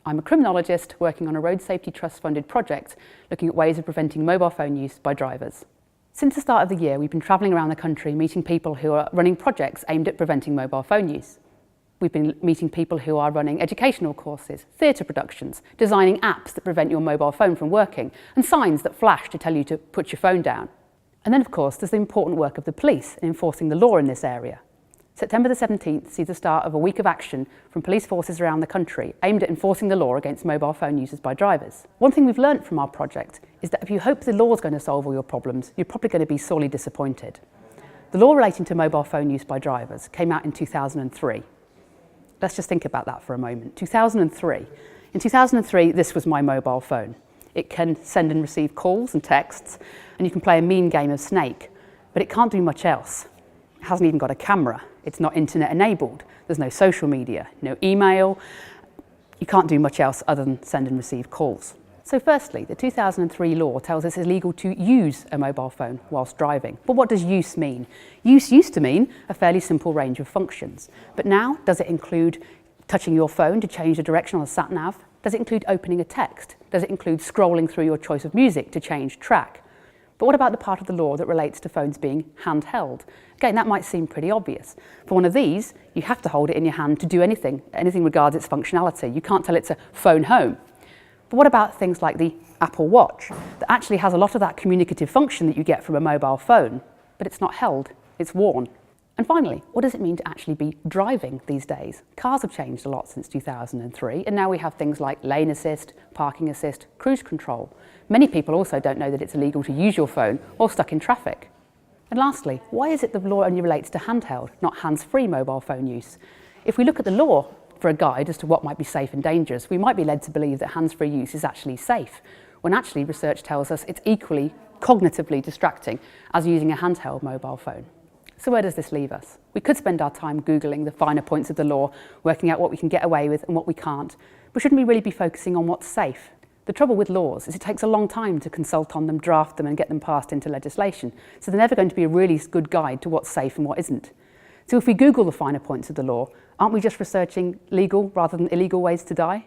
I'm a criminologist working on a Road Safety Trust funded project looking at ways of preventing mobile phone use by drivers. Since the start of the year, we've been travelling around the country meeting people who are running projects aimed at preventing mobile phone use. We've been meeting people who are running educational courses, theatre productions, designing apps that prevent your mobile phone from working, and signs that flash to tell you to put your phone down. And then, of course, there's the important work of the police in enforcing the law in this area. September the 17th sees the start of a week of action from police forces around the country aimed at enforcing the law against mobile phone users by drivers. One thing we've learnt from our project is that if you hope the law is going to solve all your problems, you're probably going to be sorely disappointed. The law relating to mobile phone use by drivers came out in 2003. Let's just think about that for a moment. 2003. In 2003, this was my mobile phone. It can send and receive calls and texts, and you can play a mean game of Snake, but it can't do much else. It hasn't even got a camera. It's not internet enabled. There's no social media, no email. You can't do much else other than send and receive calls. So firstly, the 2003 law tells us it's illegal to use a mobile phone whilst driving. But what does use mean? Use used to mean a fairly simple range of functions. But now, does it include touching your phone to change the direction on a sat-nav? Does it include opening a text? Does it include scrolling through your choice of music to change track? But what about the part of the law that relates to phones being handheld? Again, that might seem pretty obvious. For one of these, you have to hold it in your hand to do anything regards its functionality. You can't tell it's a phone home. But what about things like the Apple Watch that actually has a lot of that communicative function that you get from a mobile phone, but it's not held, it's worn? And finally, what does it mean to actually be driving these days? Cars have changed a lot since 2003, and now we have things like lane assist, parking assist, cruise control. Many people also don't know that it's illegal to use your phone while stuck in traffic. And lastly, why is it the law only relates to handheld, not hands-free mobile phone use? If we look at the law for a guide as to what might be safe and dangerous, we might be led to believe that hands-free use is actually safe, when actually research tells us it's equally cognitively distracting as using a handheld mobile phone. So where does this leave us? We could spend our time Googling the finer points of the law, working out what we can get away with and what we can't, but shouldn't we really be focusing on what's safe? The trouble with laws is it takes a long time to consult on them, draft them and get them passed into legislation, so they're never going to be a really good guide to what's safe and what isn't. So if we Google the finer points of the law, aren't we just researching legal rather than illegal ways to die?